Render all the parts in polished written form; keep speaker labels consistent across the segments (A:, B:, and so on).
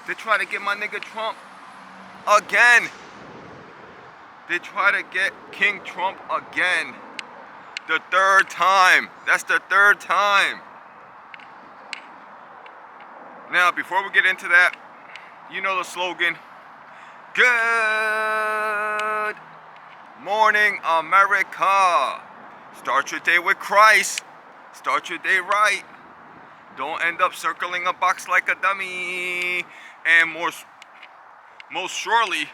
A: They try to get my nigga Trump again. They try to get King Trump again. The third time. That's the third time. Now, before we get into that, you know the slogan. Good morning, America. Start your day with Christ. Start your day right. Don't end up circling a box like a dummy. And most surely,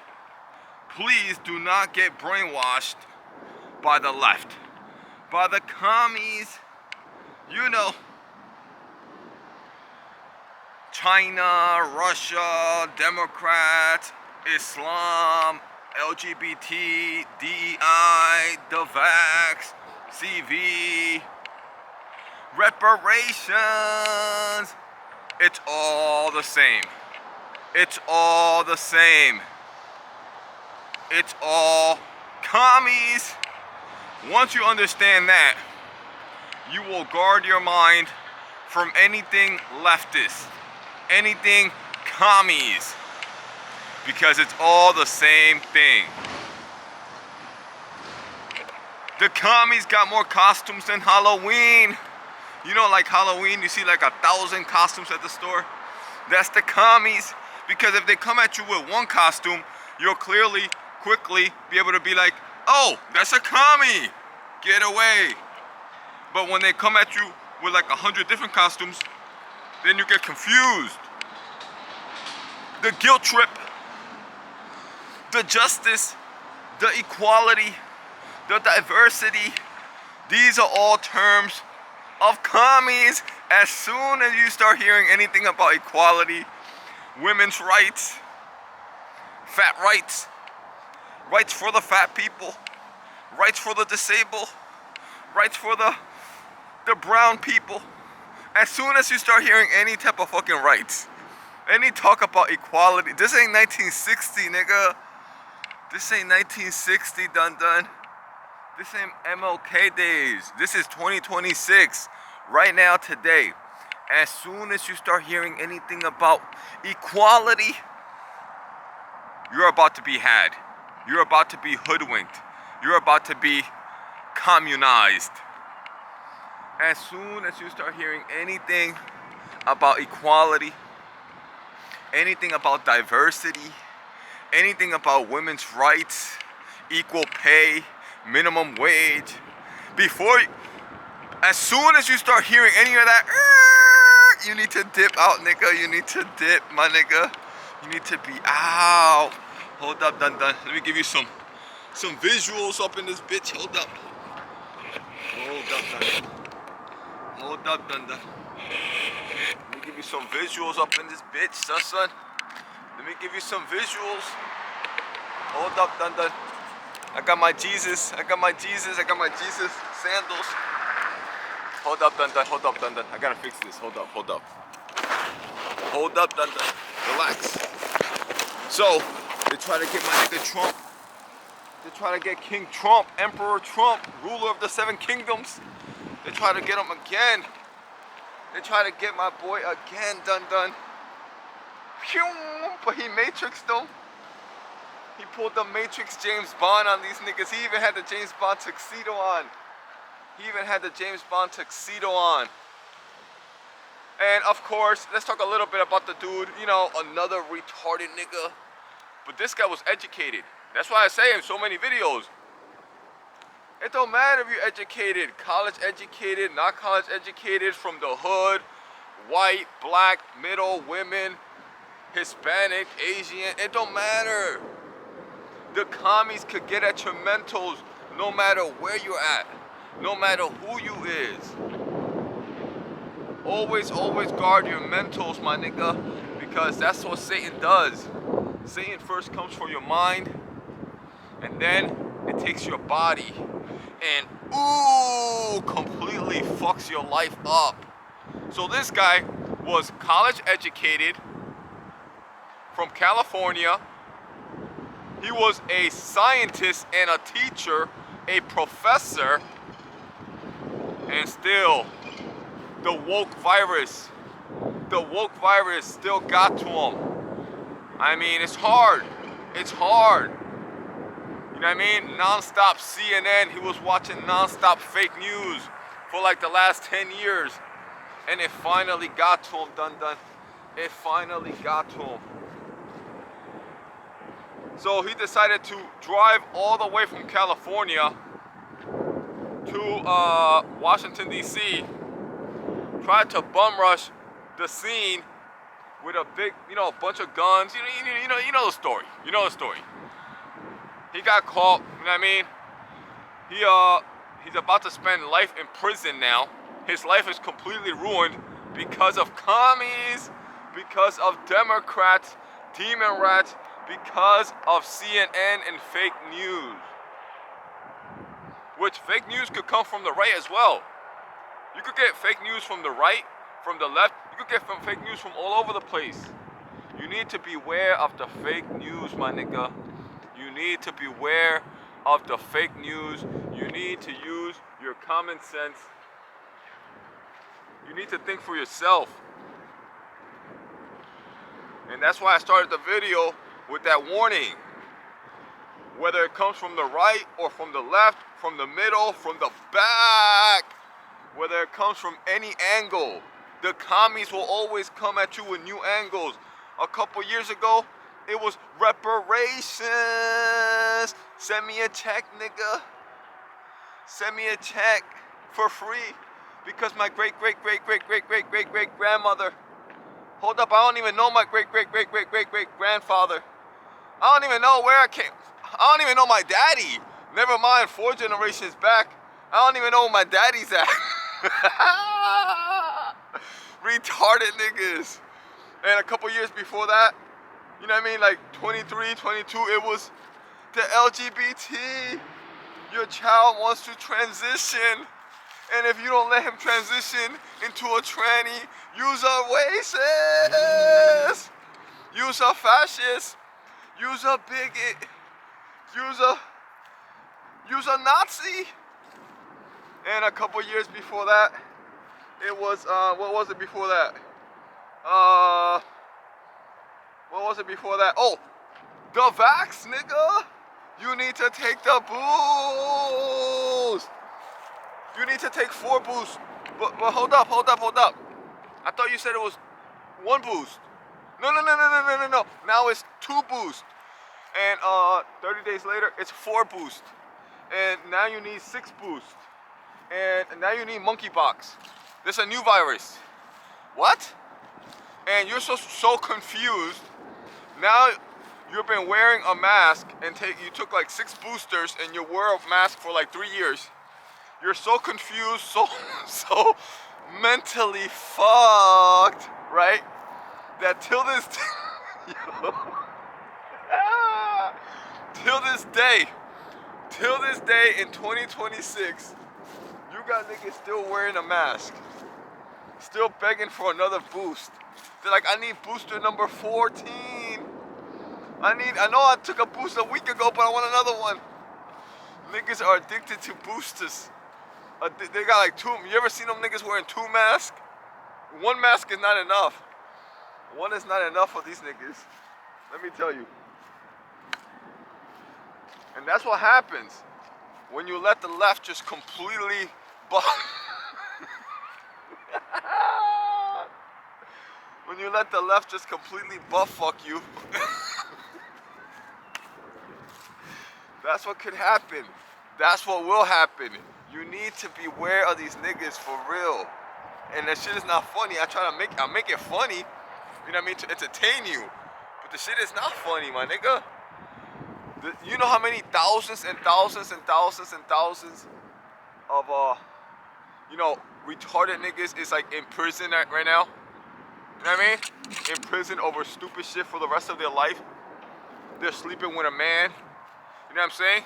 A: please do not get brainwashed by the left, by the commies. You know, China, Russia, Democrats, Islam, LGBT, DEI, the vax, CV, reparations. It's all the same. It's all the same. It's all commies. Once you understand that, you will guard your mind from anything leftist, anything commies, because it's all the same thing. The commies got more costumes than Halloween. You know, like Halloween, you see like 1,000 costumes at the store. That's the commies. Because if they come at you with one costume, you'll quickly be able to be like, oh, that's a commie. Get away. But when they come at you with like 100 different costumes, then you get confused. The guilt trip, the justice, the equality, the diversity, these are all terms of commies. As soon as you start hearing anything about equality, women's rights, fat rights, rights for the fat people, rights for the disabled, rights for the brown people. As soon as you start hearing any type of fucking rights, any talk about equality, this ain't 1960, nigga. This ain't 1960, dun. This ain't MLK days. This is 2026, right now, today. As soon as you start hearing anything about equality, you're about to be had. You're about to be hoodwinked. You're about to be communized. As soon as you start hearing anything about equality, anything about diversity, anything about women's rights, equal pay, minimum wage, as soon as you start hearing any of that, you need to dip out, nigga. You need to dip, my nigga. You need to be out. Hold up, dun. Let me give you some visuals up in this bitch. Hold up, dun. Let me give you some visuals up in this bitch, son. Let me give you some visuals. Hold up, dun. I got my Jesus sandals. Hold up, dun. I gotta fix this. Hold up, dun. Relax. So, they try to get my nigga Trump. They try to get King Trump, Emperor Trump, ruler of the 7 kingdoms. They try to get him again. They try to get my boy again, dun. But he matrixed them. He pulled the Matrix James Bond on these niggas. He even had the James Bond tuxedo on. And of course, let's talk a little bit about the dude. You know, another retarded nigga. But this guy was educated. That's why I say in so many videos, it don't matter if you're educated, college educated, not college educated, from the hood, white, black, middle, women, Hispanic, Asian, it don't matter. The commies could get at your mentals no matter where you're at, no matter who you is. Always guard your mentals, my nigga, because that's what Satan does. Satan first comes for your mind, and then it takes your body and completely fucks your life up. So this guy was college educated from California. He was a scientist and a teacher, a professor, and still the woke virus still got to him. I mean, it's hard. It's hard. You know what I mean? Non-stop CNN. He was watching non-stop fake news for like the last 10 years. And it finally got to him, dun. It finally got to him. So he decided to drive all the way from California to Washington, D.C. Tried to bum rush the scene with a big, a bunch of guns. You know the story. You know the story. He got caught. You know what I mean? He's about to spend life in prison now. His life is completely ruined because of commies, because of Democrats, demon rats, because of CNN and fake news. Which fake news could come from the right as well. You could get fake news from the right, from the left. You could get fake news from all over the place. You need to beware of the fake news, my nigga. You need to beware of the fake news. You need to use your common sense. You need to think for yourself. And that's why I started the video with that warning. Whether it comes from the right or from the left, from the middle, from the back, whether it comes from any angle, the commies will always come at you with new angles. A couple years ago, it was reparations. Send me a check, nigga. Send me a check for free because my great-great-great-great-great-great-great-great-grandmother. Hold up, I don't even know my great-great-great-great-great-great-grandfather. I don't even know where I came. I don't even know my daddy. Never mind 4 generations back. I don't even know where my daddy's at. Retarded niggas. And a couple years before that, you know what I mean, like 23, 22, it was the LGBT. Your child wants to transition. And if you don't let him transition into a tranny, you's a racist. You's a fascist. You's a bigot. You's a Nazi. And a couple years before that, it was, what was it before that? What was it before that? Oh, the vax, nigga. You need to take the boost. You need to take 4 boosts. But hold up. I thought you said it was 1 boost. No. Now it's 2 boosts. And 30 days later, it's 4 boosts. And now you need 6 boosts. And now you need monkeypox. There's a new virus. What? And you're so confused. Now you've been wearing a mask and you took like 6 boosters and you wore a mask for like 3 years. You're so confused, so mentally fucked, right? That till this till this day in 2026, you got niggas still wearing a mask, still begging for another boost. They're like, I need booster number 14. I know I took a boost a week ago, but I want another one. Niggas are addicted to boosters. They got like 2. You ever seen them niggas wearing 2 masks? 1 mask is not enough. 1 is not enough for these niggas. Let me tell you. And that's what happens when you let the left just completely when you let the left just completely butt fuck you. That's what could happen. That's what will happen. You need to beware of these niggas for real. And that shit is not funny. I make it funny, you know what I mean, to entertain you. But the shit is not funny, my nigga. You know how many thousands and thousands and thousands and thousands of retarded niggas is like in prison right now? You know what I mean? In prison over stupid shit for the rest of their life. They're sleeping with a man. You know what I'm saying?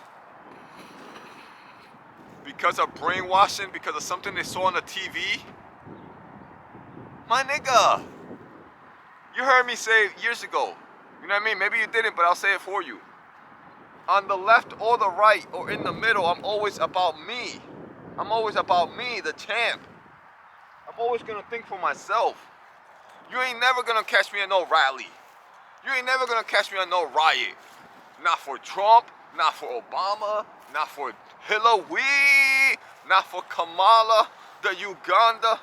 A: Because of brainwashing, because of something they saw on the TV. My nigga, you heard me say years ago. You know what I mean? Maybe you didn't, but I'll say it for you. On the left or the right or in the middle, I'm always about me. I'm always about me, the champ. I'm always gonna think for myself. You ain't never gonna catch me at no rally. You ain't never gonna catch me on no riot. Not for Trump, not for Obama, not for HOLLOWEEN, not for Kamala, the Uganda.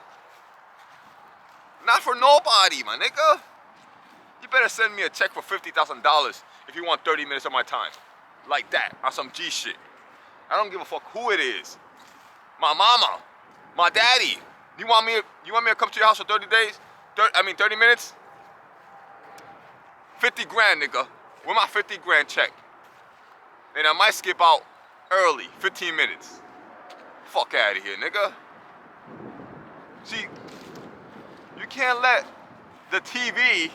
A: Not for nobody, my nigga. You better send me a check for $50,000 if you want 30 minutes of my time. Like that, on some G shit. I don't give a fuck who it is. My mama, my daddy. You want me to come to your house for 30 days? 30 minutes? 50 grand, nigga. With my 50 grand check. And I might skip out early, 15 minutes. Fuck out of here, nigga. See, you can't let the TV,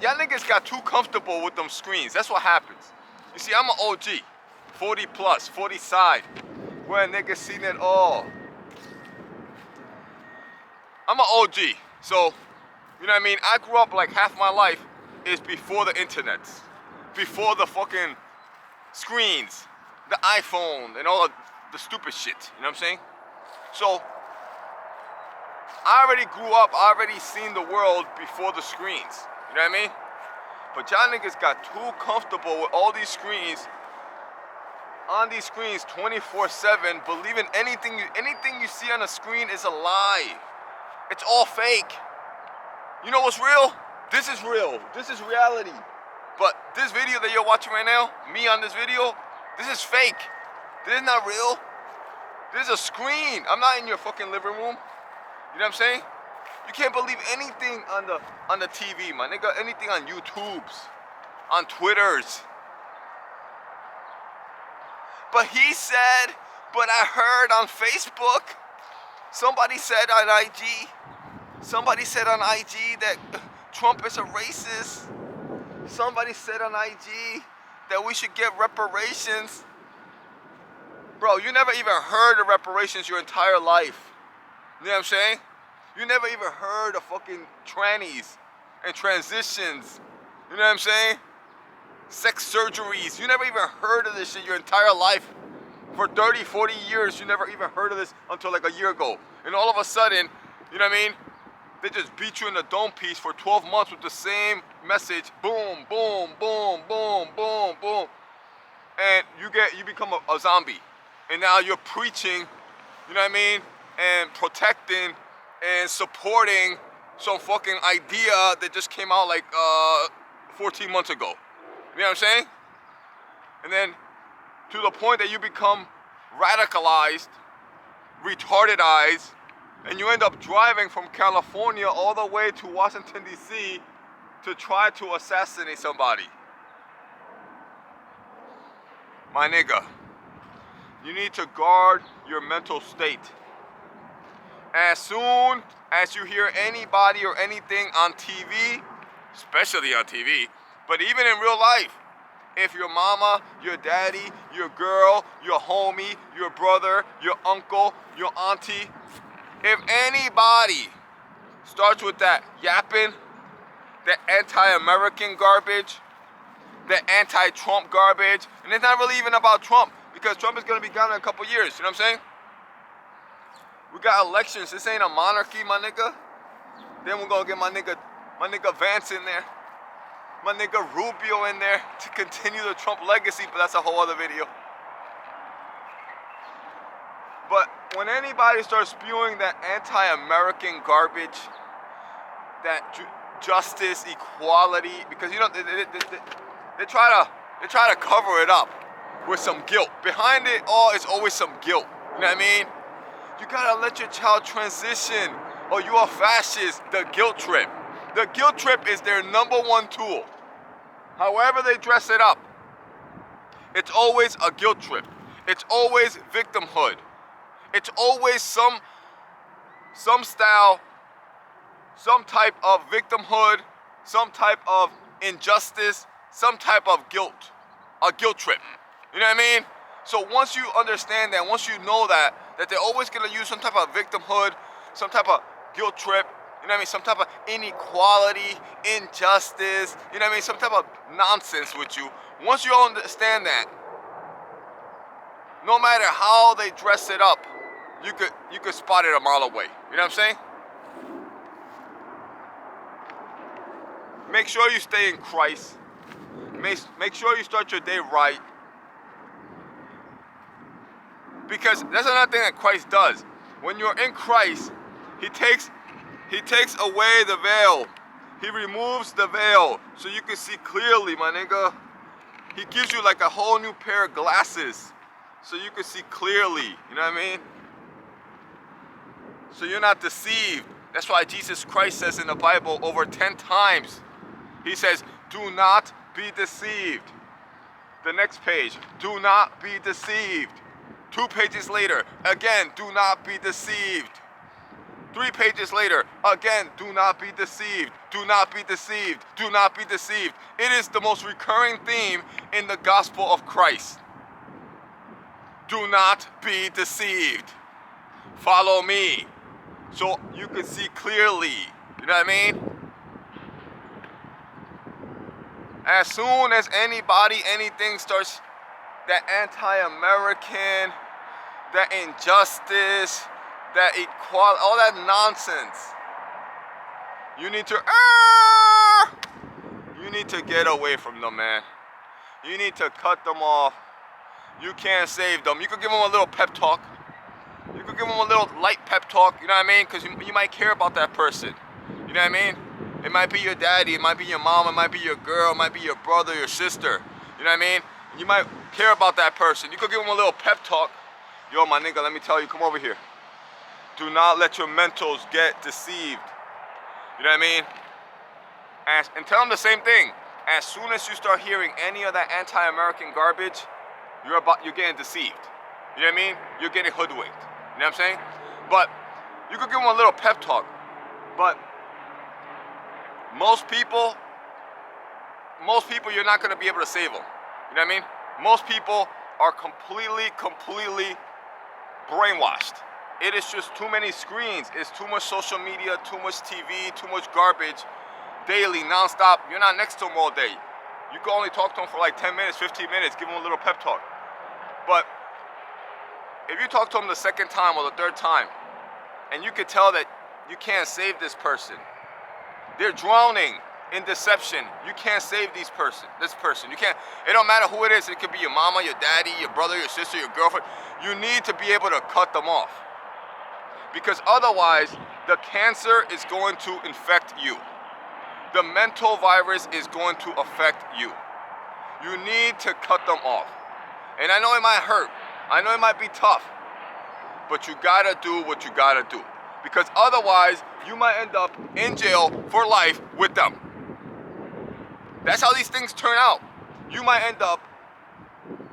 A: y'all niggas got too comfortable with them screens. That's what happens. You see, I'm an OG, 40 plus, 40 side, where niggas seen it all. I'm an OG, so, you know what I mean? I grew up like half my life is before the internet, before the fucking screens, the iPhone, and all the stupid shit, you know what I'm saying? So, I already grew up, I already seen the world before the screens, you know what I mean? But y'all niggas got too comfortable with all these screens, on these screens 24/7, believing anything you see on the screen is a lie. It's all fake. You know what's real? This is real. This is reality. But this video that you're watching right now, me on this video, this is fake. This is not real. This is a screen. I'm not in your fucking living room. You know what I'm saying? You can't believe anything on the TV, my nigga. Anything on YouTubes, on Twitters. But he said, but I heard on Facebook, somebody said on IG that Trump is a racist. Somebody said on IG that we should get reparations. Bro, you never even heard of reparations your entire life. You know what I'm saying? You never even heard of fucking trannies and transitions. You know what I'm saying? Sex surgeries. You never even heard of this shit your entire life. For 30, 40 years, you never even heard of this until like a year ago. And all of a sudden, you know what I mean? They just beat you in the dome piece for 12 months with the same message. Boom, boom, boom, boom, boom, boom. And you become a zombie. And now you're preaching, you know what I mean? And protecting and supporting some fucking idea that just came out like 14 months ago. You know what I'm saying? And then to the point that you become radicalized, retardedized, and you end up driving from California all the way to Washington, D.C. to try to assassinate somebody. My nigga, you need to guard your mental state. As soon as you hear anybody or anything on TV, especially on TV, but even in real life, if your mama, your daddy, your girl, your homie, your brother, your uncle, your auntie, if anybody starts with that yapping, that anti-American garbage, that anti-Trump garbage, and it's not really even about Trump, because Trump is gonna be gone in a couple years, you know what I'm saying? We got elections, this ain't a monarchy, my nigga. Then we're gonna get my nigga Vance in there, my nigga Rubio in there to continue the Trump legacy, but that's a whole other video. But when anybody starts spewing that anti-American garbage, that justice, equality, because you know they try to cover it up with some guilt. Behind it all is always some guilt. You know what I mean? You gotta let your child transition, or you are fascist. The guilt trip. The guilt trip is their #1 tool. However they dress it up, it's always a guilt trip. It's always victimhood. It's always some style, some type of victimhood, some type of injustice, some type of guilt, a guilt trip. You know what I mean? So once you understand that, once you know that they're always gonna use some type of victimhood, some type of guilt trip, you know what I mean? Some type of inequality, injustice, you know what I mean? Some type of nonsense with you. Once you understand that, no matter how they dress it up, you could spot it a mile away. You know what I'm saying? Make sure you stay in Christ. Make sure you start your day right. Because that's another thing that Christ does. When you're in Christ, He takes away the veil. He removes the veil so you can see clearly, my nigga. He gives you like a whole new pair of glasses so you can see clearly. You know what I mean? So you're not deceived. That's why Jesus Christ says in the Bible over 10 times, He says, do not be deceived. The next page, do not be deceived. 2 pages later, again, do not be deceived. 3 pages later, again, do not be deceived. Do not be deceived. Do not be deceived. It is the most recurring theme in the gospel of Christ. Do not be deceived. Follow me so you can see clearly. You know what I mean? As soon as anything starts, that anti-American, that injustice, that equality, all that nonsense, you need to get away from them, man. You need to cut them off. You can't save them. You could give them a little pep talk. You could give them a little light pep talk, you know what I mean? Because you might care about that person. You know what I mean? It might be your daddy, it might be your mom, it might be your girl, it might be your brother, your sister. You know what I mean? You might care about that person. You could give them a little pep talk. Yo, my nigga, let me tell you, come over here. Do not let your mentals get deceived. You know what I mean? And tell them the same thing. As soon as you start hearing any of that anti-American garbage, you're getting deceived. You know what I mean? You're getting hoodwinked. You know what I'm saying? But you could give them a little pep talk. But most people, you're not going to be able to save them. You know what I mean? Most people are completely brainwashed. It is just too many screens. It's too much social media, too much TV, too much garbage, daily, nonstop. You're not next to them all day. You can only talk to them for like 10 minutes, 15 minutes, give them a little pep talk. But if you talk to them the second time or the third time, and you could tell that you can't save this person, they're drowning in deception. You can't save this person. You can't. It don't matter who it is. It could be your mama, your daddy, your brother, your sister, your girlfriend. You need to be able to cut them off. Because otherwise, the cancer is going to infect you. The mental virus is going to affect you. You need to cut them off. And I know it might hurt. I know it might be tough. But you gotta do what you gotta do. Because otherwise, you might end up in jail for life with them. That's how these things turn out. You might end up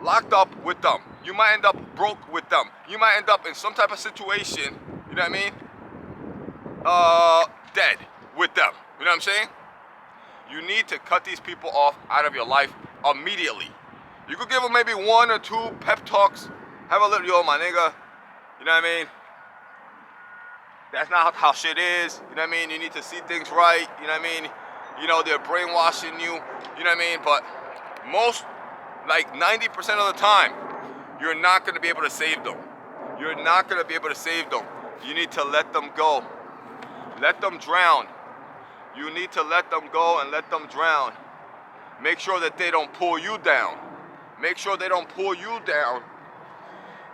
A: locked up with them. You might end up broke with them. You might end up in some type of situation, you know what I mean? Dead with them. You know what I'm saying? You need to cut these people off out of your life immediately. You could give them maybe 1 or 2 pep talks. Have a little, yo, my nigga. You know what I mean? That's not how shit is. You know what I mean? You need to see things right. You know what I mean? You know, they're brainwashing you. You know what I mean? But most, like 90% of the time, you're not going to be able to save them. You're not going to be able to save them. You need to let them go. Let them drown. You need to let them go and let them drown. Make sure that they don't pull you down. Make sure they don't pull you down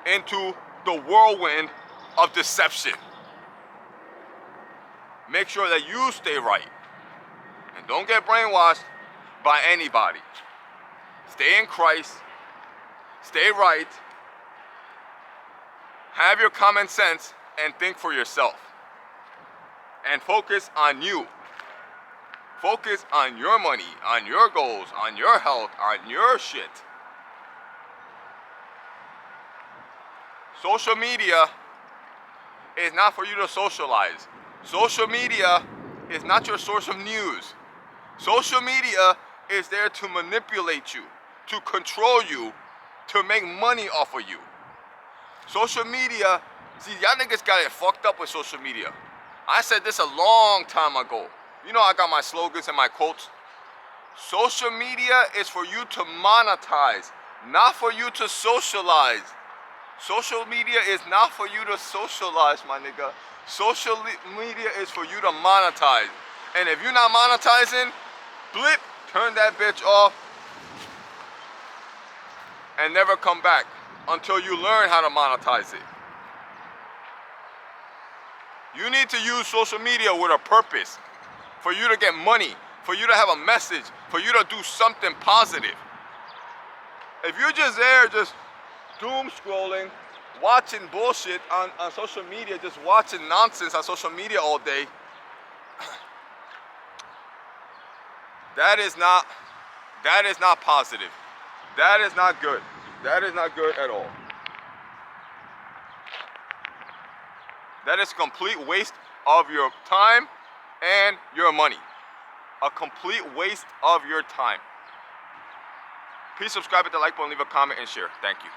A: into the whirlwind of deception. Make sure that you stay right. And don't get brainwashed by anybody. Stay in Christ. Stay right. Have your common sense and think for yourself. And focus on you. Focus on your money, on your goals, on your health, on your shit. Social media is not for you to socialize. Social media is not your source of news. Social media is there to manipulate you, to control you, to make money off of you. Social media, see, y'all niggas got it fucked up with social media. I said this a long time ago. You know I got my slogans and my quotes. Social media is for you to monetize, not for you to socialize. Social media is not for you to socialize, my nigga. Social media is for you to monetize. And if you're not monetizing, blip, turn that bitch off, and never come back until you learn how to monetize it. You need to use social media with a purpose, for you to get money, for you to have a message, for you to do something positive. If you're just there, just doom scrolling, watching bullshit on social media, just watching nonsense on social media all day, that is not positive. That is not good. That is not good at all. That is a complete waste of your time and your money. A complete waste of your time. Please subscribe, hit the like button, leave a comment, and share. Thank you.